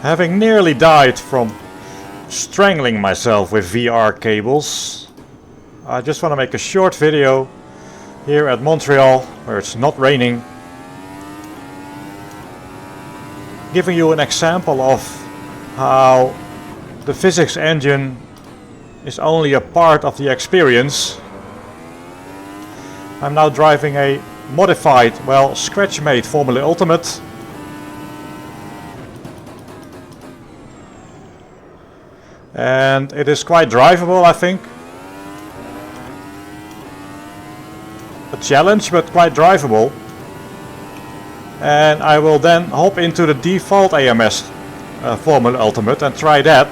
Having nearly died from strangling myself with VR cables, I just want to make a short video here at Montreal, where it's not raining, giving you an example of how the physics engine is only a part of the experience. I'm now driving a modified, well, scratch-made Formula Ultimate. And it is quite drivable, I think. A challenge, but quite drivable. And I will then hop into the default AMS Formula Ultimate and try that.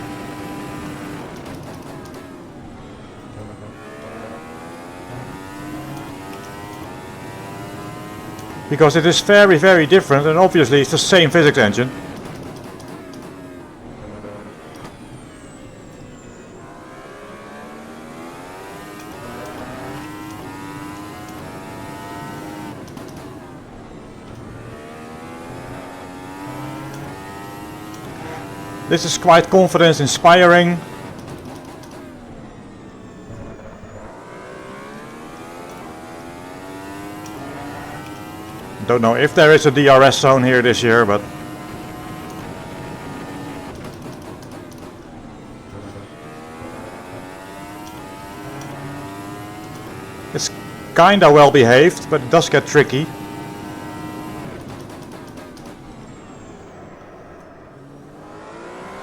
Because it is very, very different, and obviously it's the same physics engine. This is quite confidence inspiring. Don't know if there is a DRS zone here this year, but it's kinda well behaved, but it does get tricky.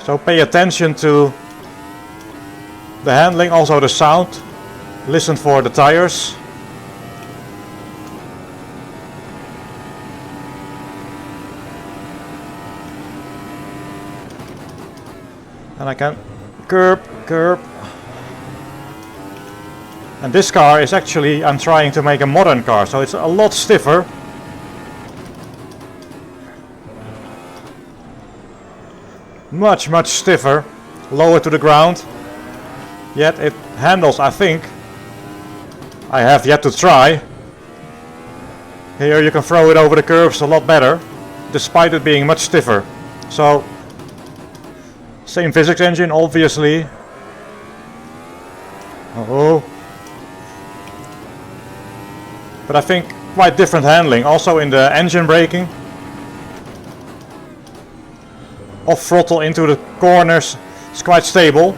So pay attention to the handling, also the sound. Listen for the tires. And I can curb. And this car is actually, I'm trying to make a modern car, so it's a lot stiffer. Much stiffer, lower to the ground, yet it handles, I think. I have yet to try. Here you can throw it over the curves a lot better, despite it being much stiffer. So, same physics engine, obviously. Oh. But I think quite different handling, also in the engine braking. Off throttle into the corners, it's quite stable.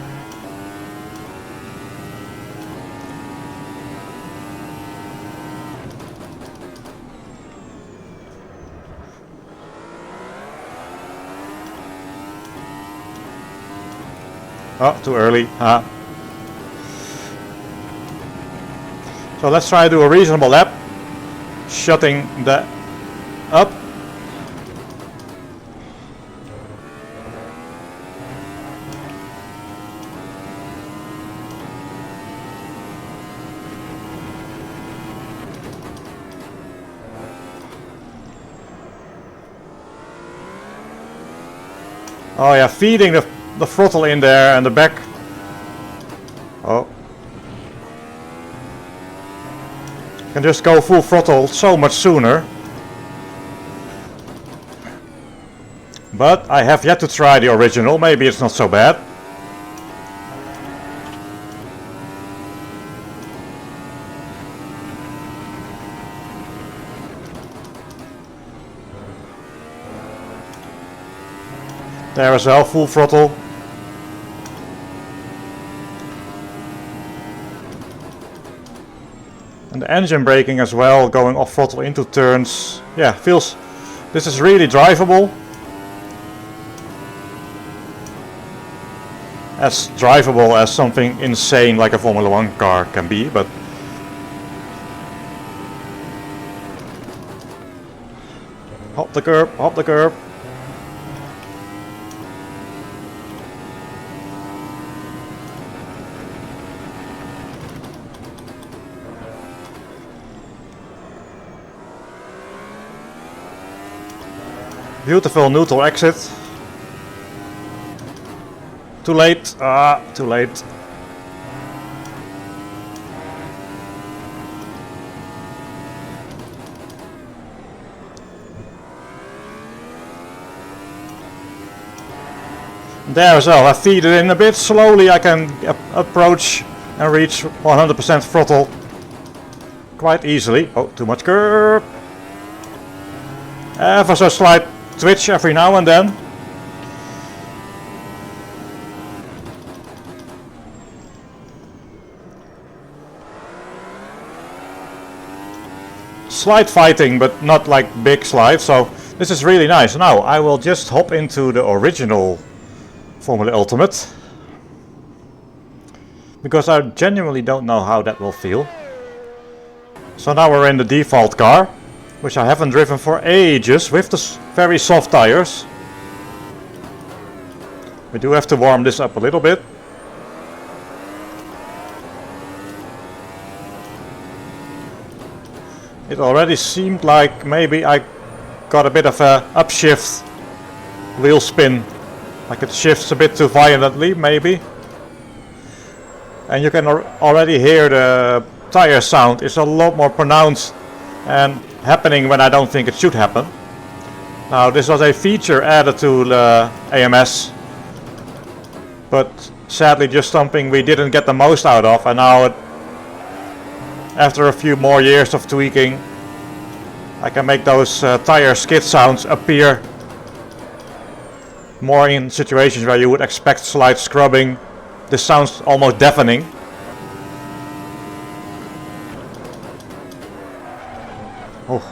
Oh, too early. So let's try to do a reasonable lap, shutting the up. Oh yeah, feeding the throttle in there and the back. Oh. Can just go full throttle so much sooner. But I have yet to try the original, maybe it's not so bad. There as well, full throttle. And the engine braking as well, going off throttle into turns. Yeah, feels, this is really drivable. As drivable as something insane like a Formula 1 car can be, but hop the curb, hop the curb. Beautiful neutral exit. Too late. Too late. There as well, I feed it in a bit slowly. I can approach and reach 100% throttle quite easily. Oh, too much curb. Ever so slight twitch every now and then. Slight fighting, but not like big slide, so this is really nice. Now I will just hop into the original Formula Ultimate, because I genuinely don't know how that will feel. So now we're in the default car, which I haven't driven for ages, with the very soft tires. We do have to warm this up a little bit. It already seemed like maybe I got a bit of a upshift wheel spin. Like it shifts a bit too violently, maybe. And you can already hear the tire sound is a lot more pronounced and happening when I don't think it should happen. Now this was a feature added to the AMS, but sadly just something we didn't get the most out of, and now after a few more years of tweaking, I can make those tire skid sounds appear more in situations where you would expect slight scrubbing. This sounds almost deafening. Oh,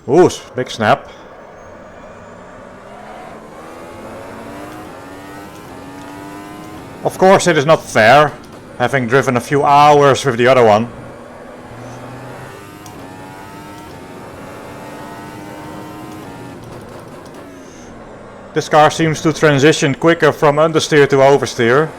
ooh, big snap. Of course it is not fair, having driven a few hours with the other one. This car seems to transition quicker from understeer to oversteer.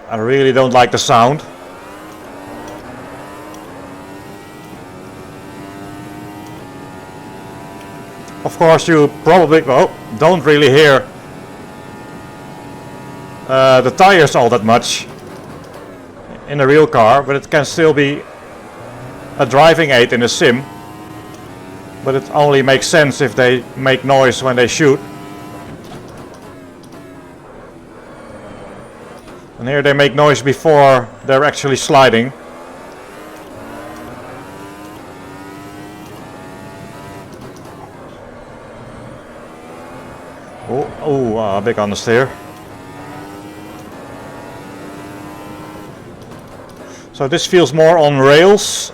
I really don't like the sound. Of course you probably don't really hear the tires all that much in a real car, but it can still be a driving aid in a sim. But it only makes sense if they make noise when they shoot. And here they make noise before they're actually sliding. Big understeer. So this feels more on rails.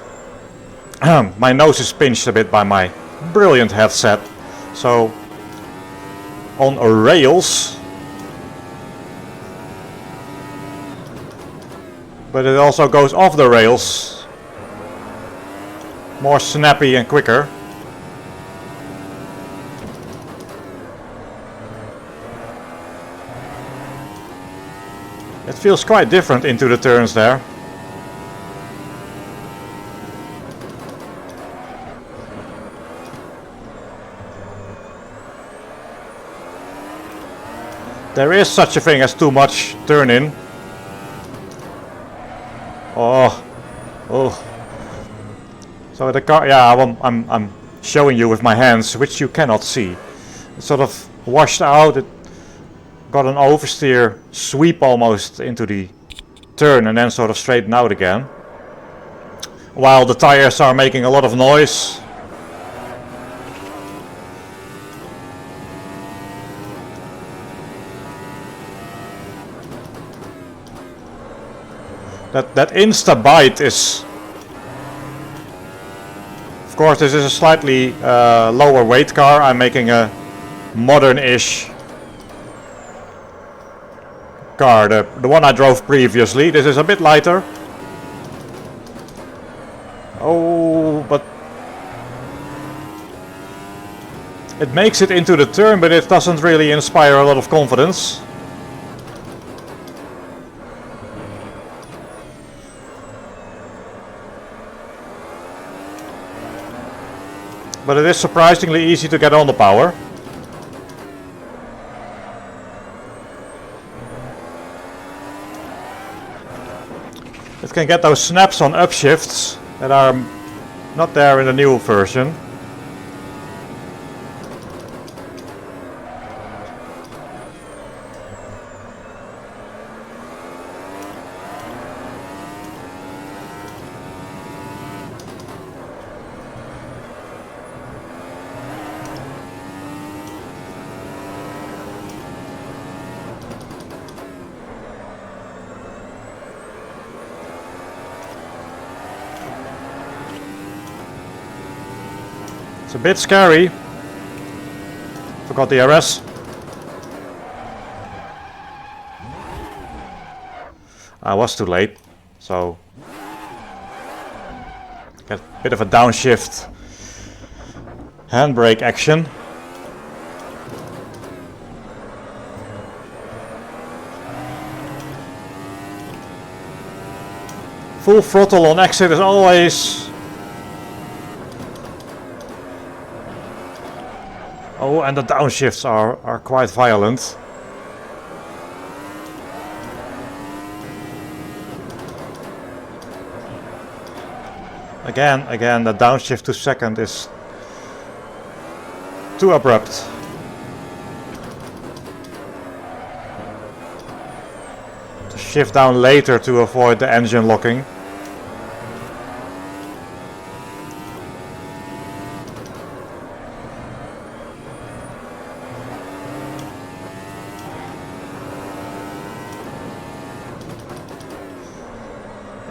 My nose is pinched a bit by my brilliant headset. So on rails. But it also goes off the rails. More snappy and quicker. It feels quite different into the turns there. There is such a thing as too much turn in. Oh. So the car, yeah, I'm showing you with my hands, which you cannot see. It's sort of washed out. It got an oversteer sweep almost into the turn and then sort of straighten out again. While the tires are making a lot of noise. That insta bite is, of course this is a slightly lower weight car. I'm making a modern-ish car, the one I drove previously. This is a bit lighter. Oh, but it makes it into the turn, but it doesn't really inspire a lot of confidence. but it is surprisingly easy to get on the power. It can get those snaps on upshifts that are not there in the new version. It's a bit scary. Forgot the RS. I was too late, so get a bit of a downshift handbrake action. Full throttle on exit is always... Oh, and the downshifts are quite violent. Again, the downshift to second is too abrupt. To shift down later to avoid the engine locking.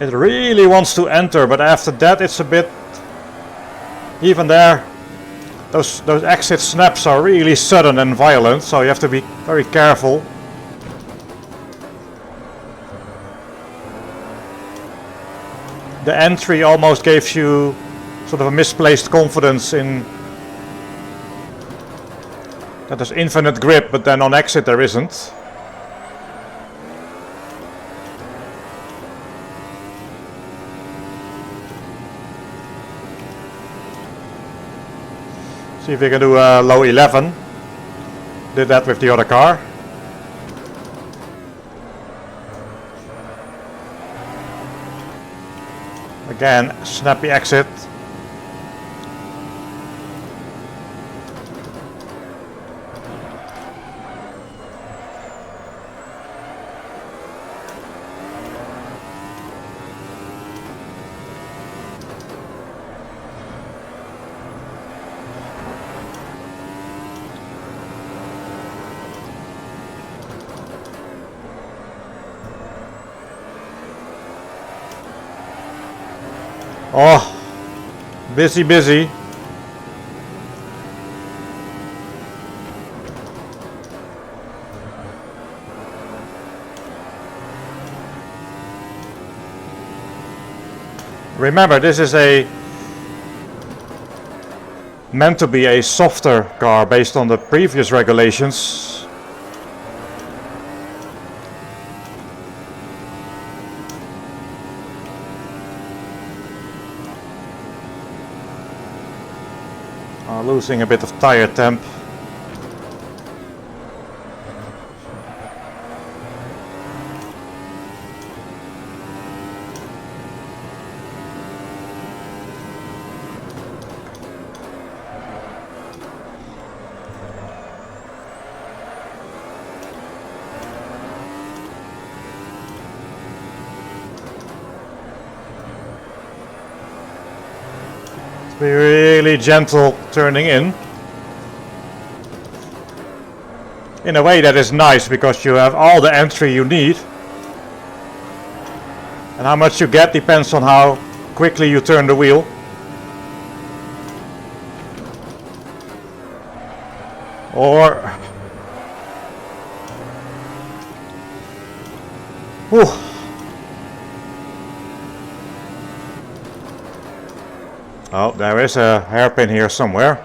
It really wants to enter, but after that it's a bit... Even there, those exit snaps are really sudden and violent, so you have to be very careful. The entry almost gives you sort of a misplaced confidence in that there's infinite grip, but then on exit there isn't. See if we can do a low 11. Did that with the other car. Again, snappy exit. Oh, busy. Remember, this is meant to be a softer car based on the previous regulations. Losing a bit of tire temp. Be really gentle turning in a way that is nice, because you have all the entry you need, and how much you get depends on how quickly you turn the wheel. Or whew. Oh, there is a hairpin here somewhere.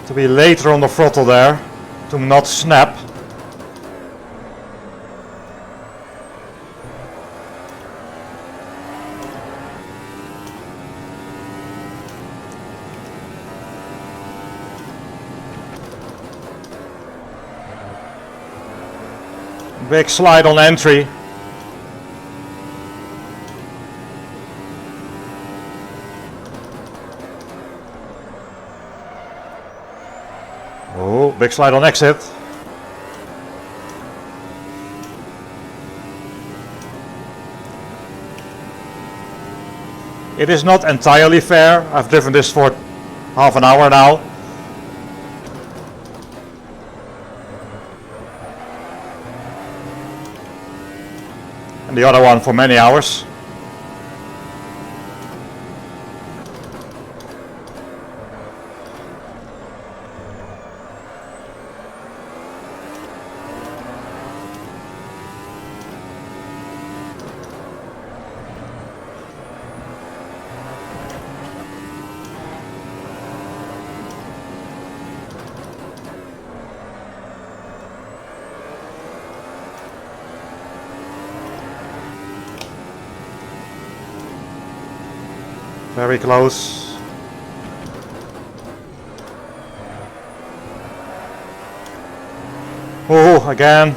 To be later on the throttle there, to not snap. Big slide on entry. Oh, big slide on exit. It is not entirely fair. I've driven this for half an hour now. And the other one for many hours. Very close. Oh, again,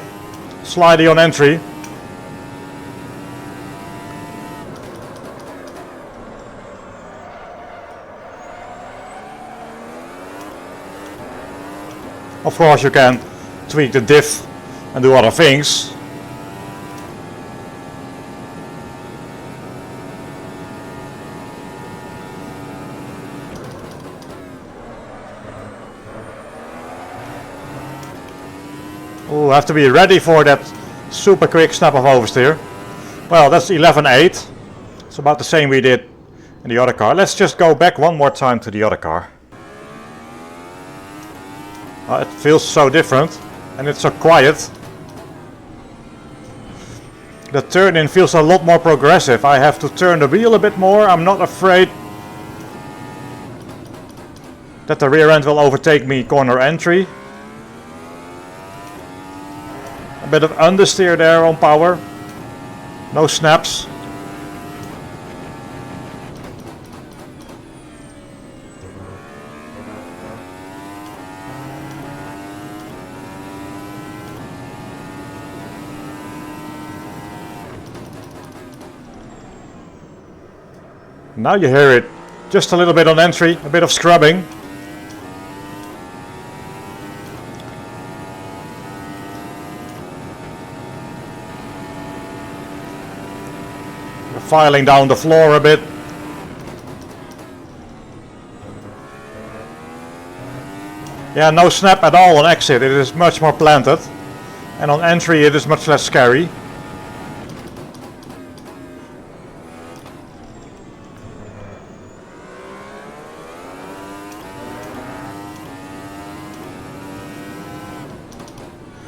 slidey on entry. Of course you can tweak the diff and do other things. Oh, I have to be ready for that super quick snap of oversteer. Well, that's 11.8. It's about the same we did in the other car. Let's just go back one more time to the other car. It feels so different and it's so quiet. The turn-in feels a lot more progressive. I have to turn the wheel a bit more. I'm not afraid that the rear end will overtake me corner entry. A bit of understeer there on power. No snaps. Now you hear it just a little bit on entry, a bit of scrubbing. Filing down the floor a bit. Yeah, no snap at all on exit. It is much more planted. And on entry it is much less scary.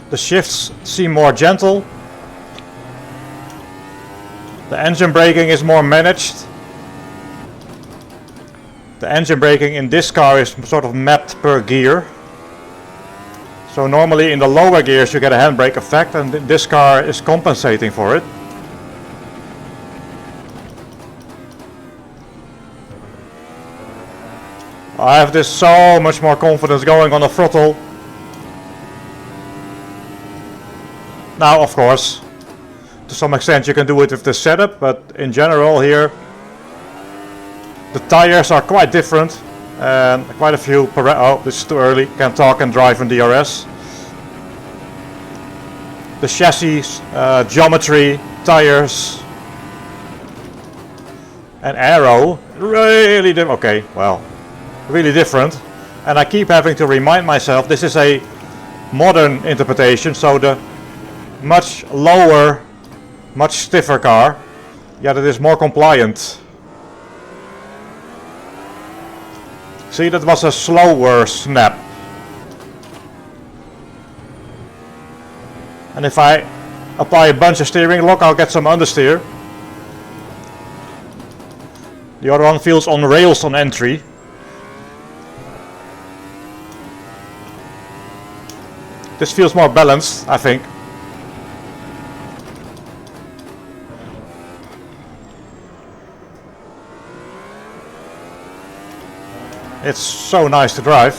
The shifts seem more gentle. The engine braking is more managed. The engine braking in this car is sort of mapped per gear. So normally in the lower gears you get a handbrake effect, and this car is compensating for it. I have this so much more confidence going on the throttle. Now of course, to some extent you can do it with this setup, but in general here the tires are quite different and quite a few oh, this is too early, can't talk and drive in DRS. The chassis, geometry, tires and aero, really different. Okay, well, really different. And I keep having to remind myself this is a modern interpretation, so the much lower, much stiffer car, yeah, that is more compliant. See, that was a slower snap. And if I apply a bunch of steering lock, I'll get some understeer. The other one feels on rails on entry. This feels more balanced, I think. It's so nice to drive.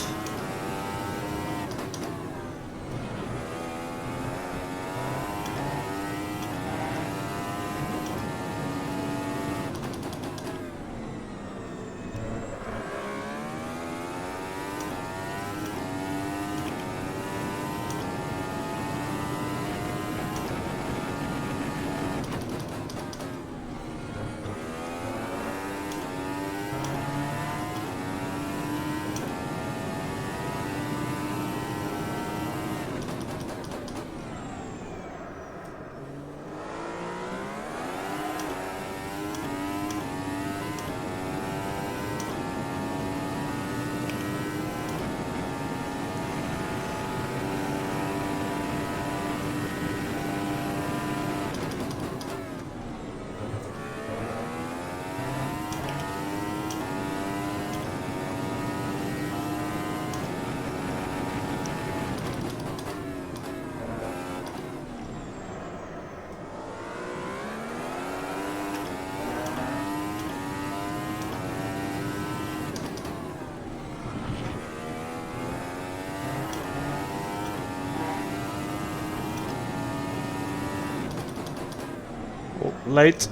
Late.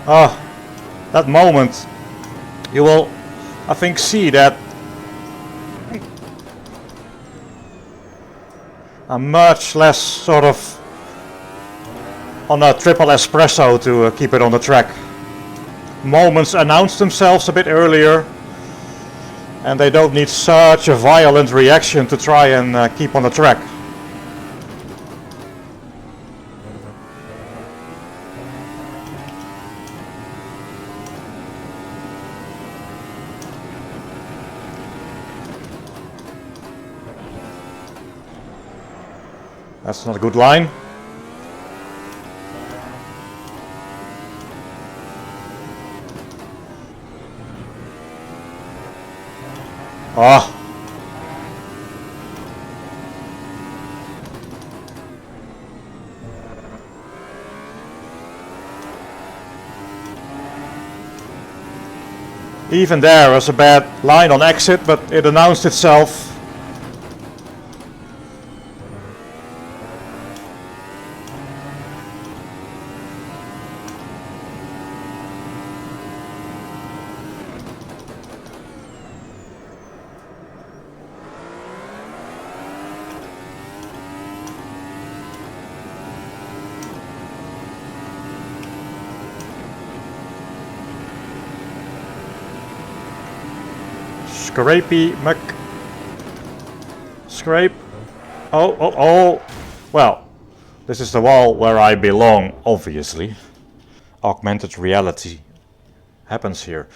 Ah, that moment, you will, I think, see that I'm much less sort of on a triple espresso to keep it on the track. Moments announce themselves a bit earlier, and they don't need such a violent reaction to try and keep on the track. That's not a good line. Ah. Even there was a bad line on exit, but it announced itself. Scrapey Mc... Scrape. Oh. Well, this is the wall where I belong, obviously. Augmented reality happens here.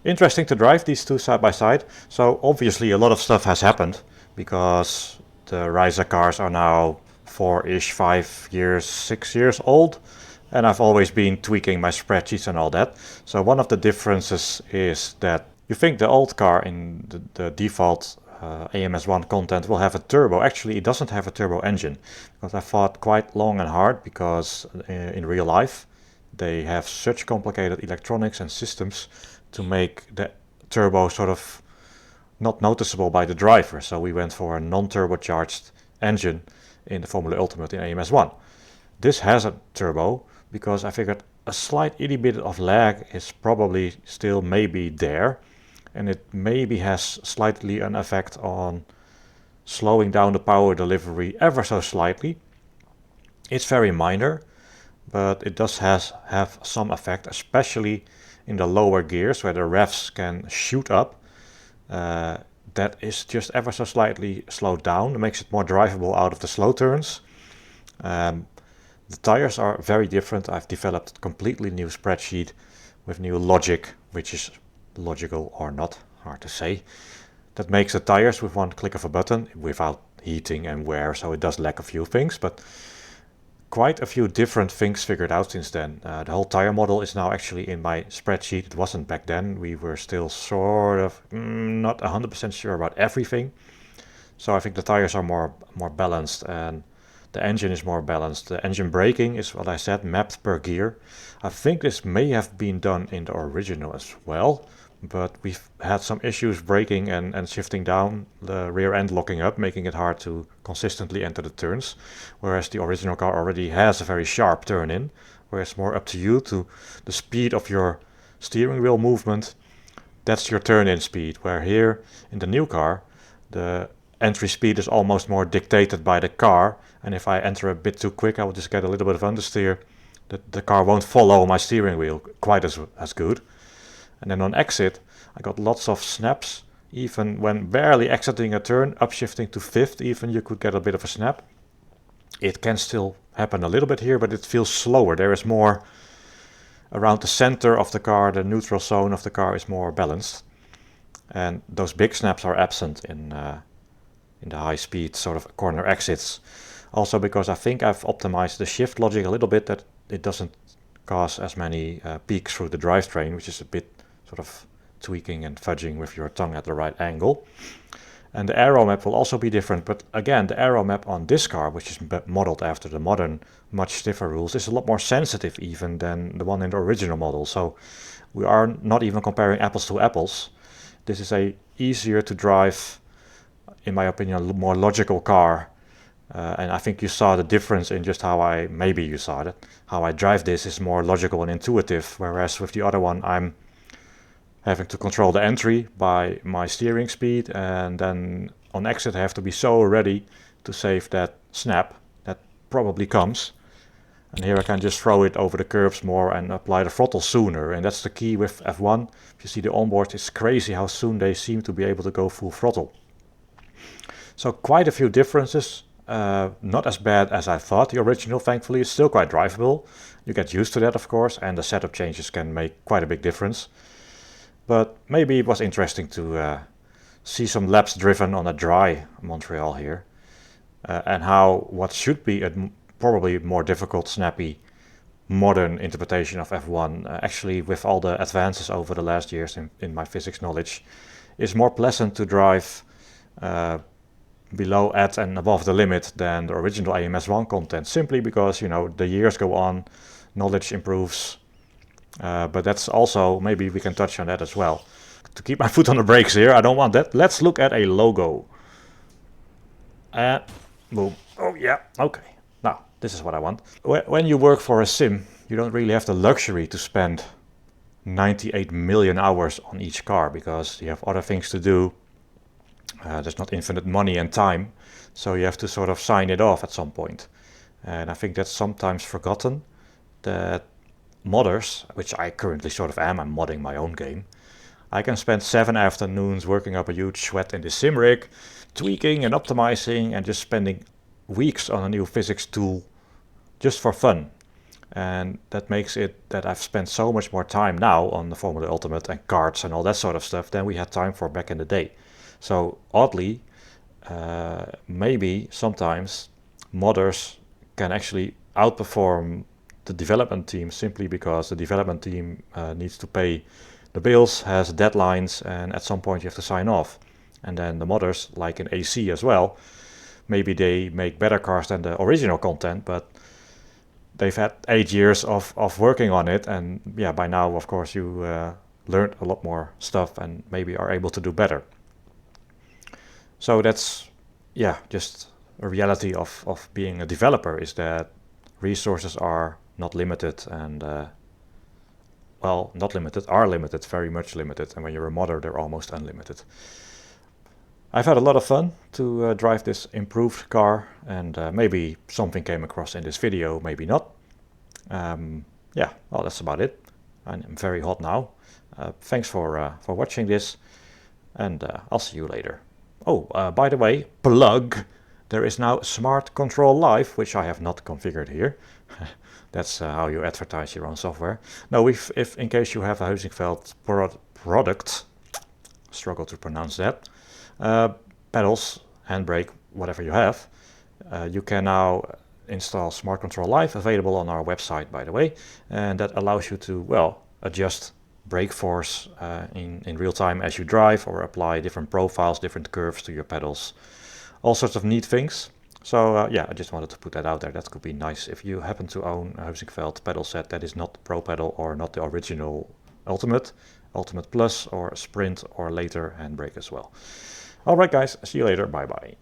Interesting to drive these two side by side. So obviously a lot of stuff has happened because the Riser cars are now 4-ish, 5 years, 6 years old. And I've always been tweaking my spreadsheets and all that. So one of the differences is that you think the old car in the default AMS1 content will have a turbo. Actually, it doesn't have a turbo engine, because I thought quite long and hard, because in real life they have such complicated electronics and systems to make the turbo sort of not noticeable by the driver. So we went for a non-turbocharged engine in the Formula Ultimate in AMS1. This has a turbo because I figured a slight itty bit of lag is probably still maybe there, and it maybe has slightly an effect on slowing down the power delivery ever so slightly. It's very minor, but it does have some effect, especially in the lower gears where the revs can shoot up. That is just ever so slightly slowed down. It makes it more drivable out of the slow turns. The tires are very different. I've developed a completely new spreadsheet with new logic, which is logical or not, hard to say. That makes the tires with one click of a button, without heating and wear, so it does lack a few things, but quite a few different things figured out since then. The whole tire model is now actually in my spreadsheet. It wasn't back then. We were still sort of not 100% sure about everything. So I think the tires are more balanced, and the engine is more balanced. The engine braking is, what I said, mapped per gear. I think this may have been done in the original as well, but we've had some issues braking and shifting down, the rear end locking up, making it hard to consistently enter the turns, whereas the original car already has a very sharp turn in, where it's more up to you, to the speed of your steering wheel movement. That's your turn in speed, where here in the new car the entry speed is almost more dictated by the car, and if I enter a bit too quick I will just get a little bit of understeer. The car won't follow my steering wheel quite as good. And then on exit I got lots of snaps, even when barely exiting a turn, upshifting to fifth even you could get a bit of a snap. It can still happen a little bit here, but it feels slower. There is more around the center of the car, the neutral zone of the car is more balanced. And those big snaps are absent in the high speed sort of corner exits. Also because I think I've optimized the shift logic a little bit, that it doesn't cause as many peaks through the drivetrain, which is a bit sort of tweaking and fudging with your tongue at the right angle. And the aero map will also be different, but again, the aero map on this car, which is modeled after the modern, much stiffer rules, is a lot more sensitive even than the one in the original model. So we are not even comparing apples to apples. This is a easier to drive, in my opinion, a more logical car. And I think you saw the difference in just how how I drive this is more logical and intuitive, whereas with the other one I'm having to control the entry by my steering speed, and then on exit I have to be so ready to save that snap that probably comes. And here I can just throw it over the curves more and apply the throttle sooner, and that's the key with F1. If you see the onboard, it's crazy how soon they seem to be able to go full throttle. So quite a few differences. Not as bad as I thought. The original, thankfully, is still quite drivable. You get used to that, of course, and the setup changes can make quite a big difference. But maybe it was interesting to see some laps driven on a dry Montreal here, and how what should be a probably more difficult, snappy, modern interpretation of F1, actually with all the advances over the last years in my physics knowledge, is more pleasant to drive below, at and above the limit than the original AMS1 content, simply because, you know, the years go on, knowledge improves, but that's also, maybe we can touch on that as well. To keep my foot on the brakes here, I don't want that. Let's look at a logo. And boom. Oh yeah, okay. Now, this is what I want. When you work for a sim, you don't really have the luxury to spend 98 million hours on each car, because you have other things to do. There's not infinite money and time, so you have to sort of sign it off at some point. And I think that's sometimes forgotten, that modders, which I currently sort of am, I'm modding my own game. I can spend 7 afternoons working up a huge sweat in the sim rig, tweaking and optimizing and just spending weeks on a new physics tool just for fun. And that makes it that I've spent so much more time now on the Formula Ultimate and karts and all that sort of stuff than we had time for back in the day. So oddly, maybe sometimes modders can actually outperform the development team, simply because the development team needs to pay the bills, has deadlines, and at some point you have to sign off. And then the modders, like in AC as well, maybe they make better cars than the original content, but they've had 8 years of working on it, and yeah, by now of course you learned a lot more stuff and maybe are able to do better. So that's, yeah, just a reality of being a developer, is that resources are not limited, and well, not limited, are limited, very much limited, and when you're a modder they're almost unlimited. I've had a lot of fun to drive this improved car, and maybe something came across in this video, maybe not. Yeah, well, that's about it. I'm very hot now. Thanks for watching this, and I'll see you later. Oh, by the way, plug! There is now SmartControl Live, which I have not configured here. That's how you advertise your own software. No, if in case you have a Huizingveld product, struggle to pronounce that, pedals, handbrake, whatever you have, you can now install SmartControl Live, available on our website, by the way, and that allows you to, well, adjust brake force in real time as you drive, or apply different profiles, different curves to your pedals, all sorts of neat things. So yeah, I just wanted to put that out there. That could be nice if you happen to own a Huizinga pedal set that is not Pro Pedal or not the original Ultimate, Ultimate Plus or Sprint or later handbrake as well. Alright guys, see you later, bye bye.